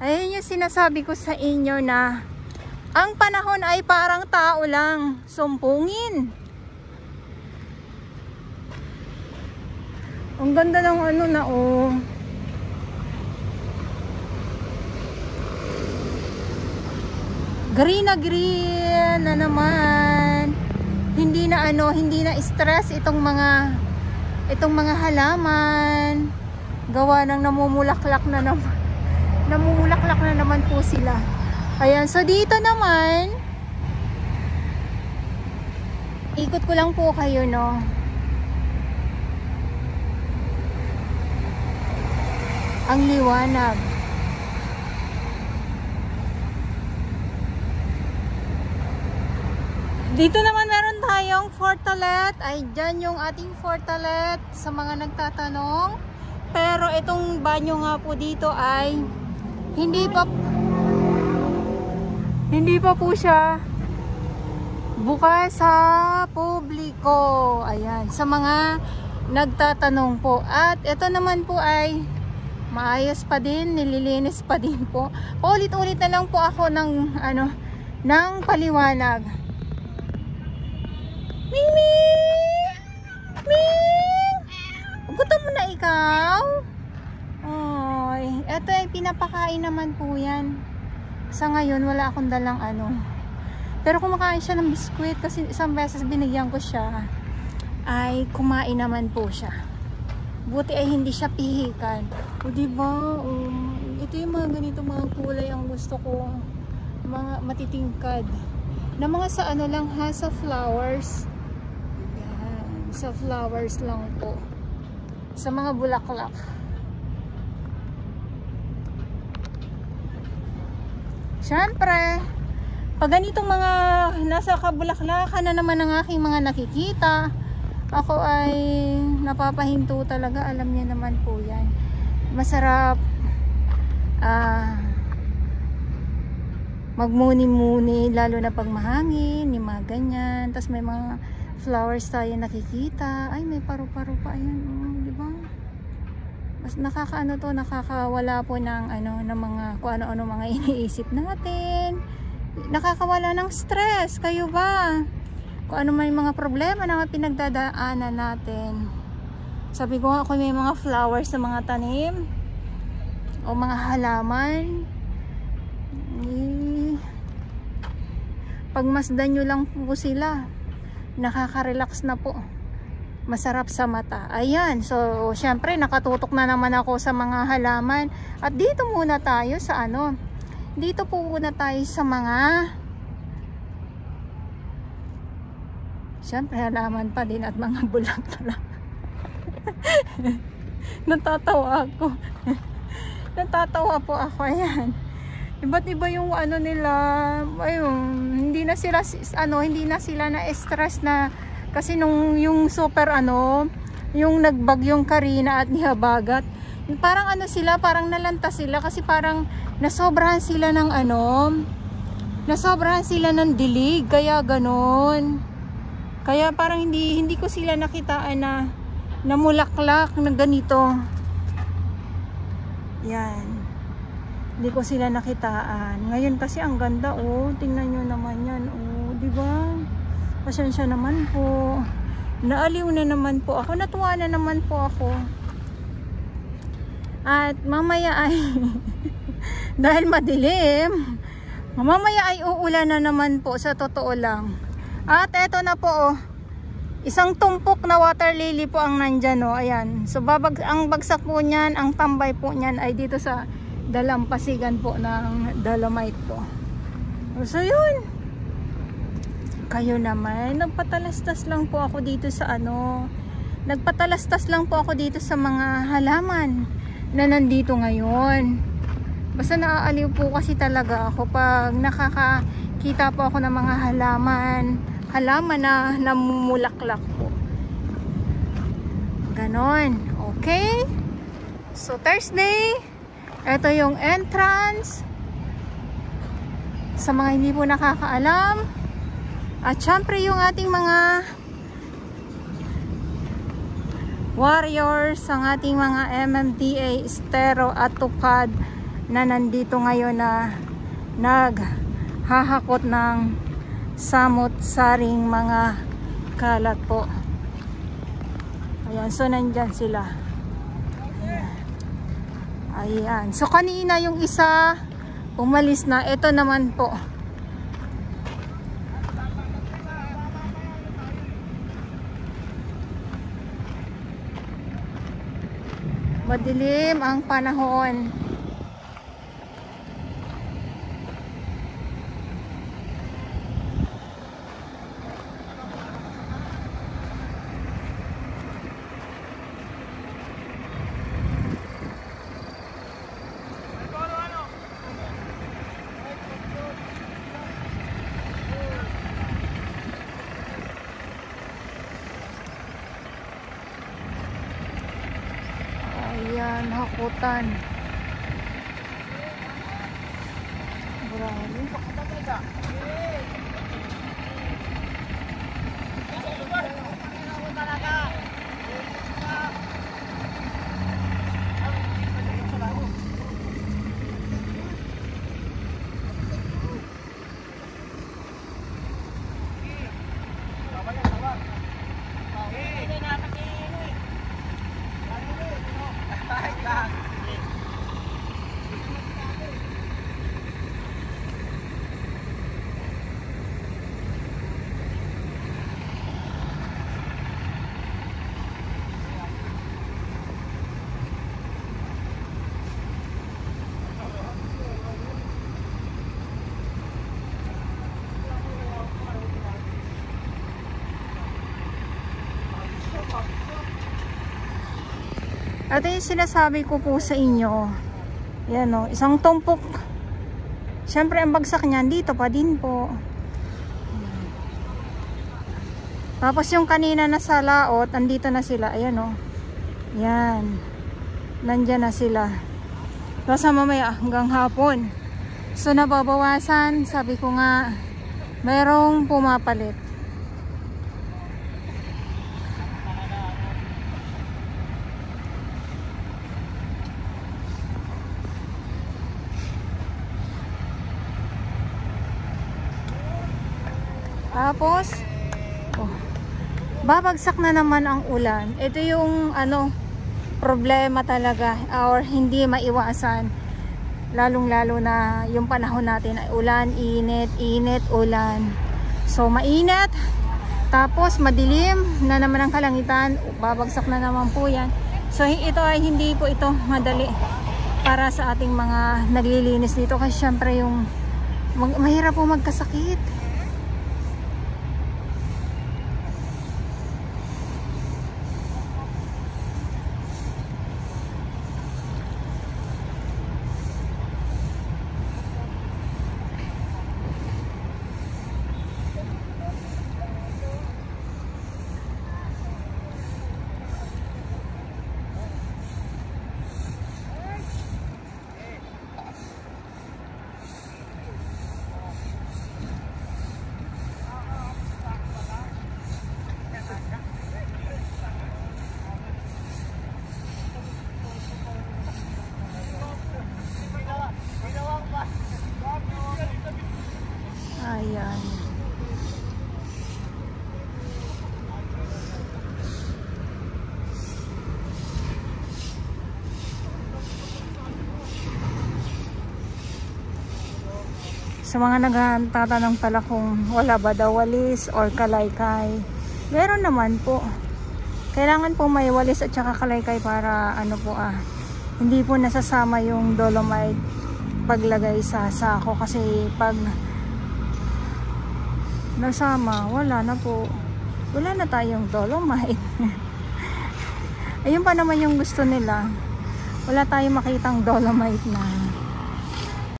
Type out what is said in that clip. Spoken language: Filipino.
Ayun yung sinasabi ko sa inyo na ang panahon ay parang tao lang, sumpungin. Ang ganda ng ano na oh. Green na green na naman. Hindi na stress itong mga halaman. Gawa ng namumulaklak na naman. Namumulaklak na naman po sila. Ayan, so dito naman ikot ko lang po kayo, no. Ang liwanag. Dito naman meron tayong Fortalet. Ay, dyan yung ating Fortalet sa mga nagtatanong. Pero itong banyo nga po dito ay hindi pa po siya bukas sa publiko. Ayan, sa mga nagtatanong po. At ito naman po ay maayos pa din, nililinis pa din po. Paulit-ulit na lang po ako ng paliwanag. Ming! Ming! Gutom mo na ikaw? Ay, eto ay pinapakain naman po yan. Sa ngayon, wala akong dalang Pero kumakain siya ng biskwit kasi isang beses binigyan ko siya. Ay, kumain naman po siya. Buti ay hindi siya pihikan. O diba? Ito yung mga ganito mga kulay ang gusto ko. Mga matitingkad. Na mga sa lang ha, sa flowers. Sa flowers lang po. Sa mga bulaklak. Siyempre, pag ganitong mga nasa kabulaklakan na naman ang aking mga nakikita, ako ay napapahinto talaga. Alam niya naman po yan. Masarap magmuni-muni, lalo na pag mahangin, yung mga ganyan. Tapos may mga flowers tayo nakikita. Ay, may paru-paro pa. Ayan, di ba? Mas nakakawala po ng ng mga kung ano-ano mga iniisip natin. Nakakawala ng stress. Kayo ba? Kung ano may mga problema na pinagdadaanan natin. Sabi ko nga, kung may mga flowers sa mga tanim o mga halaman, pagmasdan nyo lang po sila. Nakaka-relax na po. Masarap sa mata. Ayan. So, syempre, nakatutok na naman ako sa mga halaman. At dito muna tayo sa dito po muna tayo sa mga syempre, halaman pa din at mga bulaklak. Natatawa ako. Natatawa po ako. Ayan. Iba't iba yung nila. Ayun, hindi na sila na stress na kasi yung super yung nagbagyong Karina at nihabagat. Parang sila, parang nalanta sila kasi parang nasobrahan sila ng nasobrahan sila ng dilig, kaya ganon. Kaya parang hindi ko sila nakitaan na namulaklak na ganito. Yan. Hindi ko sila nakitaan. Ngayon kasi ang ganda, tingnan nyo naman yan, di ba? Pasensya naman po. Naaliw na naman po ako. Natuwa na naman po ako. At mamaya ay dahil madilim, mamaya ay uulan na naman po, sa totoo lang. At eto na po, isang tumpok na water lily po ang nandyan, ayan. So ang bagsak po niyan, ang tambay po niyan ay dito sa dalampasigan po ng dolomite po. So yun. Kayo naman, nagpatalastas lang po ako dito sa nagpatalastas lang po ako dito sa mga halaman na nandito ngayon. Basta naaaliw po kasi talaga ako pag nakakakita po ako ng mga halaman na namumulaklak po. Ganon. Okay? So Thursday, ito yung entrance. Sa mga hindi po nakakaalam. At syempre yung ating mga warriors, ang ating mga MMDA, Estero at Tupad na nandito ngayon na naghahakot ng samot-saring mga kalat po. Ayan, so nandyan sila. Ayan, so kanina yung isa umalis na, ito naman po. Madilim ang panahon. Ayan, hakutan. Grabe. At yung sinasabi ko po sa inyo, yan o, isang tumpok. Siyempre ang bagsak niyan dito pa din po. Tapos yung kanina na sa laot, andito na sila. Ayan o, yan, nandyan na sila. Tapos mamaya hanggang hapon, so nababawasan. Sabi ko nga, mayroong pumapalit. Tapos, babagsak na naman ang ulan. Ito yung problema talaga, or hindi maiwasan. Lalong-lalo na yung panahon natin ay ulan, init, init, ulan. So, mainit, tapos madilim na naman ang kalangitan, babagsak na naman po yan. So, ito ay hindi po ito madali para sa ating mga naglilinis dito. Kasi syempre yung mahirap po magkasakit. Ayan. Sa mga nagtatanong pala kung wala ba daw walis or kalaykay, meron naman po. Kailangan po may walis at saka kalaykay para hindi po nasasama yung dolomite paglagay sa sako, kasi pag nasama, wala na po. Wala na tayong dolomite. Ayun pa naman yung gusto nila. Wala tayong makitang dolomite na